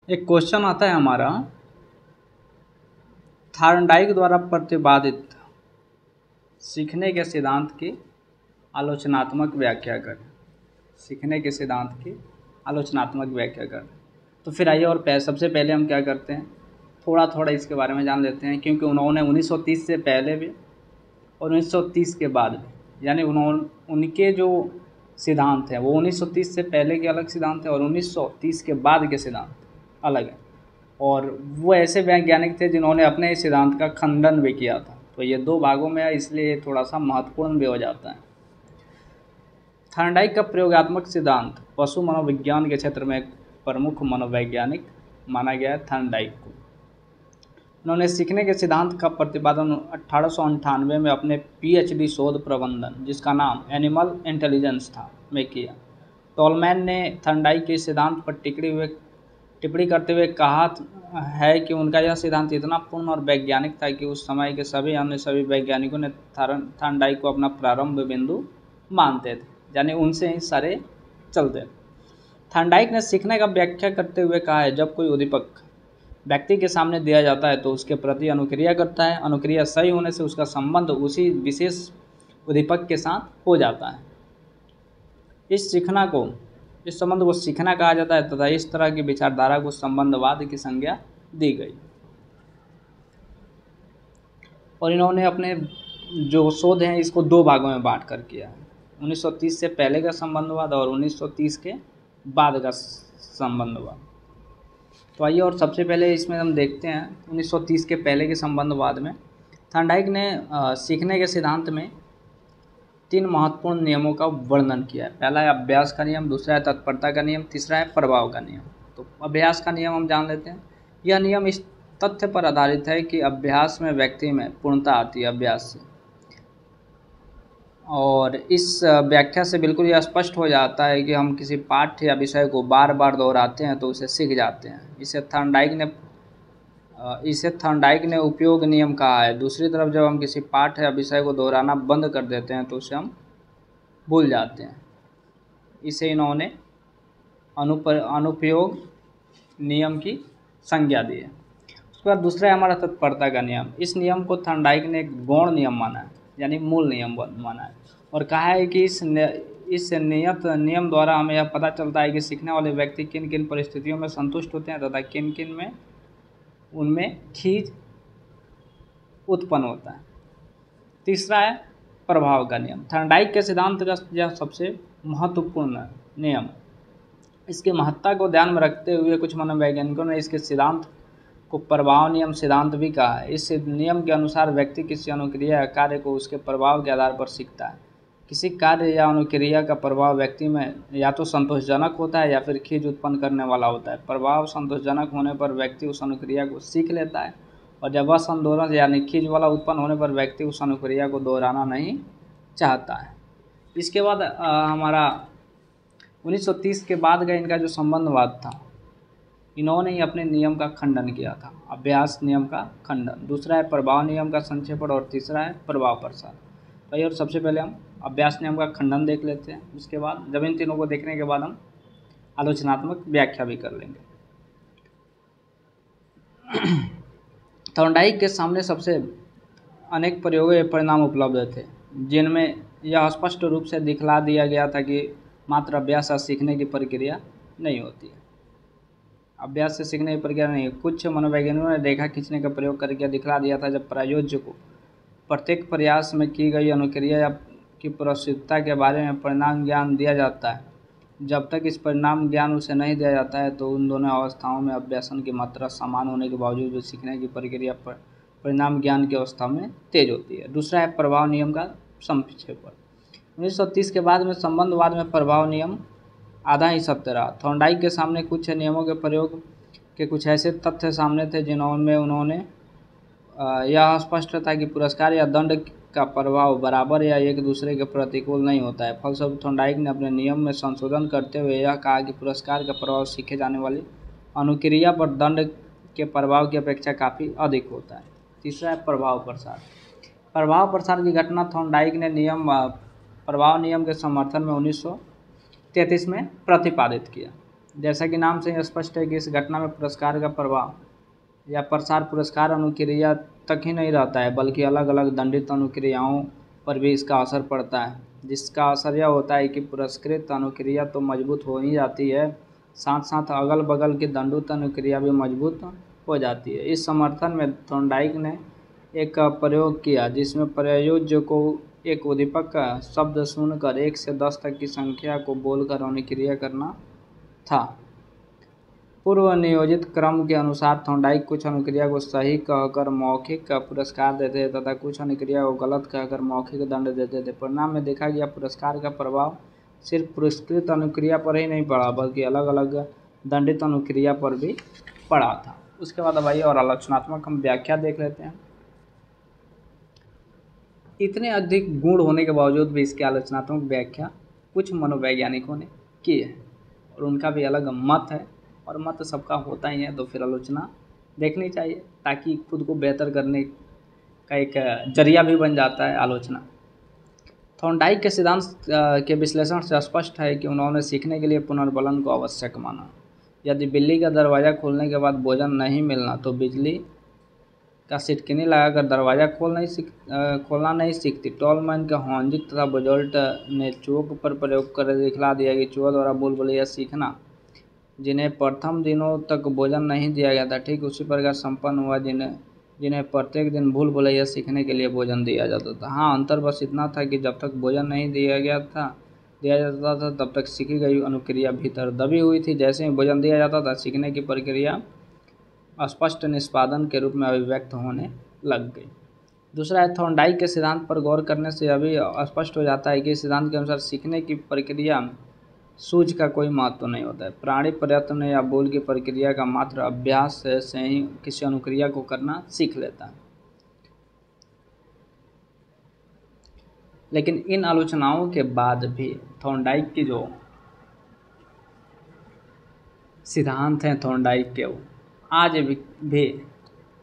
एक क्वेश्चन आता है हमारा, थॉर्नडाइक द्वारा प्रतिपादित सीखने के सिद्धांत की आलोचनात्मक व्याख्या करें। सीखने के सिद्धांत की आलोचनात्मक व्याख्या करें। तो फिर आइए और सबसे पहले हम क्या करते हैं, थोड़ा थोड़ा इसके बारे में जान लेते हैं, क्योंकि उन्होंने 1930 से पहले भी और 1930 के बाद भी, यानी उनके जो सिद्धांत हैं वो 1930 से पहले के अलग सिद्धांत हैं और 1930 के बाद के सिद्धांत अलग हैं। और वो ऐसे वैज्ञानिक थे जिन्होंने अपने ही सिद्धांत का खंडन भी किया था। तो ये दो भागों में है, इसलिए थोड़ा सा महत्वपूर्ण भी हो जाता है। थॉर्नडाइक का प्रयोगात्मक सिद्धांत पशु मनोविज्ञान के क्षेत्र में एक प्रमुख मनोवैज्ञानिक माना गया है। थॉर्नडाइक को उन्होंने सीखने के सिद्धांत का प्रतिपादन 1898 में अपने पीएचडी शोध प्रबंधन, जिसका नाम एनिमल इंटेलिजेंस था, में किया। टॉलमैन ने थॉर्नडाइक के सिद्धांत पर टिप्पणी करते हुए कहा है कि उनका यह सिद्धांत इतना पूर्ण और वैज्ञानिक था कि उस समय के सभी वैज्ञानिकों ने थॉर्नडाइक को अपना प्रारंभ बिंदु मानते थे, यानी उनसे ही सारे चलते। थॉर्नडाइक ने सीखने का व्याख्या करते हुए कहा है, जब कोई उद्दीपक व्यक्ति के सामने दिया जाता है तो उसके प्रति अनुक्रिया करता है। अनुक्रिया सही होने से उसका संबंध उसी विशेष उद्दीपक के साथ हो जाता है। इस संबंध को सीखना कहा जाता है तथा इस तरह की विचारधारा को संबंधवाद की संज्ञा दी गई। और इन्होंने अपने जो शोध हैं इसको दो भागों में बांट कर किया है, 1930 से पहले का संबंधवाद और 1930 के बाद का संबंधवाद। तो आइए और सबसे पहले इसमें हम देखते हैं 1930 के पहले के संबंधवाद में थॉर्नडाइक ने सीखने के सिद्धांत में 3 महत्वपूर्ण नियमों का वर्णन किया है। पहला है अभ्यास का नियम, दूसरा है तत्परता का नियम, तीसरा है प्रभाव का नियम। तो अभ्यास का नियम हम जान लेते हैं। यह नियम इस तथ्य पर आधारित है कि अभ्यास में व्यक्ति में पूर्णता आती है अभ्यास से, और इस व्याख्या से बिल्कुल यह स्पष्ट हो जाता है कि हम किसी पाठ्य या विषय को बार बार दोहराते हैं तो उसे सीख जाते हैं। इसे थॉर्नडाइक ने उपयोग नियम कहा है। दूसरी तरफ जब हम किसी पाठ या विषय को दोहराना बंद कर देते हैं तो उसे हम भूल जाते हैं। इसे इन्होंने अनुपयोग नियम की संज्ञा दी है। उसके बाद दूसरा है हमारा तत्परता का नियम। इस नियम को थॉर्नडाइक ने एक गौण नियम माना है, यानी मूल नियम माना है, और कहा है कि इस नियत नियम द्वारा हमें यह पता चलता है कि सीखने वाले व्यक्ति किन किन परिस्थितियों में संतुष्ट होते हैं तथा किन किन में उनमें खींच उत्पन्न होता है। तीसरा है प्रभाव का नियम। थॉर्नडाइक के सिद्धांत का यह सबसे महत्वपूर्ण नियम। इसकी महत्ता को ध्यान में रखते हुए कुछ मनोवैज्ञानिकों ने इसके सिद्धांत को प्रभाव नियम सिद्धांत भी कहा है। इस नियम के अनुसार व्यक्ति किसी अनुक्रिया या कार्य को उसके प्रभाव के आधार पर सीखता है। किसी कार्य या अनुक्रिया का प्रभाव व्यक्ति में या तो संतोषजनक होता है या फिर खींच उत्पन्न करने वाला होता है। प्रभाव संतोषजनक होने पर व्यक्ति उस अनुक्रिया को सीख लेता है, और जब वह संतोष यानी खींच वाला उत्पन्न होने पर व्यक्ति उस अनुक्रिया को दोहराना नहीं चाहता है। इसके बाद हमारा 1930 के बाद का इनका जो संबंधवाद था, इन्होंने ही अपने नियम का खंडन किया था, अभ्यास नियम का खंडन। दूसरा है प्रभाव नियम का संक्षेपण और तीसरा है प्रभाव प्रसार। भाई, और सबसे पहले हम अभ्यास नियम का खंडन देख लेते हैं। उसके बाद जब इन तीनों को देखने के बाद हम आलोचनात्मक व्याख्या भी कर लेंगे। थॉर्नडाइक के सामने सबसे अनेक प्रयोगों या परिणाम उपलब्ध थे, जिनमें यह स्पष्ट रूप से दिखला दिया गया था कि मात्र अभ्यास से सीखने की प्रक्रिया नहीं होती है। अभ्यास से सीखने की प्रक्रिया नहीं। कुछ मनोवैज्ञानिकों ने रेखा खींचने का प्रयोग करके दिखला दिया था। जब प्रायोज्य को प्रत्येक प्रयास में की गई अनुक्रिया या की प्रसिद्धता के बारे में परिणाम ज्ञान दिया जाता है, जब तक इस परिणाम ज्ञान उसे नहीं दिया जाता है तो उन दोनों अवस्थाओं में अभ्यासन की मात्रा समान होने के बावजूद भी सीखने की प्रक्रिया परिणाम ज्ञान की अवस्था में तेज होती है। दूसरा है प्रभाव नियम का संक्षेपण। 1930 के बाद में संबंधवाद में प्रभाव नियम आधा ही सत्य रहा। थॉर्नडाइक के सामने कुछ नियमों के प्रयोग के कुछ ऐसे तथ्य सामने थे जिनमें उन्होंने यह स्पष्ट था कि पुरस्कार या दंड का प्रभाव बराबर या एक दूसरे के प्रतिकूल नहीं होता है। फलस्वरूप थॉर्नडाइक ने अपने नियम में संशोधन करते हुए यह कहा कि पुरस्कार का प्रभाव सीखे जाने वाली अनुक्रिया पर दंड के प्रभाव की अपेक्षा काफ़ी अधिक होता है। तीसरा है प्रभाव प्रसार। प्रभाव प्रसार की घटना थॉर्नडाइक ने प्रभाव नियम के समर्थन में 1933 में प्रतिपादित किया। जैसा कि नाम से ही स्पष्ट है कि इस घटना में पुरस्कार का प्रभाव या प्रसार पुरस्कार अनुक्रिया तक ही नहीं रहता है, बल्कि अलग अलग दंडित अनुक्रियाओं पर भी इसका असर पड़ता है, जिसका असर यह होता है कि पुरस्कृत अनुक्रिया तो मजबूत हो ही जाती है, साथ साथ अगल बगल की दंडित अनुक्रिया भी मजबूत हो जाती है। इस समर्थन में थॉर्नडाइक ने एक प्रयोग किया जिसमें प्रयोज्य को एक उद्दीपक का शब्द सुनकर 1 से 10 तक की संख्या को बोलकर अनुक्रिया करना था। पूर्व नियोजित क्रम के अनुसार थॉर्नडाइक कुछ अनुक्रिया को सही कहकर मौखिक का पुरस्कार देते थे तथा कुछ अनुक्रिया को गलत कहकर मौखिक दंड देते थे। परिणाम में देखा गया पुरस्कार का प्रभाव सिर्फ पुरस्कृत अनुक्रिया पर ही नहीं पड़ा, बल्कि अलग अलग दंडित अनुक्रिया पर भी पड़ा था। उसके बाद अब आइए और आलोचनात्मक हम व्याख्या देख लेते हैं। इतने अधिक गुण होने के बावजूद भी इसकी आलोचनात्मक व्याख्या कुछ मनोवैज्ञानिकों ने की है और उनका भी अलग मत है, और मत सबका होता ही है, तो फिर आलोचना देखनी चाहिए ताकि खुद को बेहतर करने का एक जरिया भी बन जाता है आलोचना। थॉर्नडाइक के सिद्धांत के विश्लेषण से स्पष्ट है कि उन्होंने सीखने के लिए पुनर्बलन को आवश्यक माना। यदि बिल्ली का दरवाज़ा खोलने के बाद भोजन नहीं मिलना तो बिजली का सिटकिनी लगाकर दरवाज़ा खोलना नहीं सीखती। टॉलमैन के हॉन्जिक तथा बोजोल्ट ने चूहों पर प्रयोग कर दिखला दिया कि चूहों द्वारा बुलबुलियाँ सीखना, जिन्हें प्रथम दिनों तक भोजन नहीं दिया गया था, ठीक उसी प्रकार संपन्न हुआ जिन्हें प्रत्येक दिन भूलभुलैया सीखने के लिए भोजन दिया जाता था। हाँ, अंतर बस इतना था कि जब तक भोजन नहीं दिया जाता था तब तक सीखी गई अनुक्रिया भीतर दबी हुई थी। जैसे ही भोजन दिया जाता था, सीखने की प्रक्रिया स्पष्ट निष्पादन के रूप में अभिव्यक्त होने लग गई। दूसरा है, थॉर्नडाइक के सिद्धांत पर गौर करने से अभी स्पष्ट हो जाता है कि इस सिद्धांत के अनुसार सीखने की प्रक्रिया सूझ का कोई महत्व नहीं होता है। प्राणी प्रयत्न या बोल की प्रक्रिया का मात्र अभ्यास से ही किसी अनुक्रिया को करना सीख लेता है। लेकिन इन आलोचनाओं के बाद भी थॉर्नडाइक की जो सिद्धांत हैं थॉर्नडाइक के, वो आज भी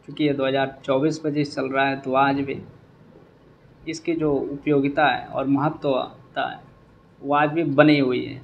क्योंकि ये 2024-25 चल रहा है, तो आज भी इसकी जो उपयोगिता है और महत्वता है वो आज भी बनी हुई है।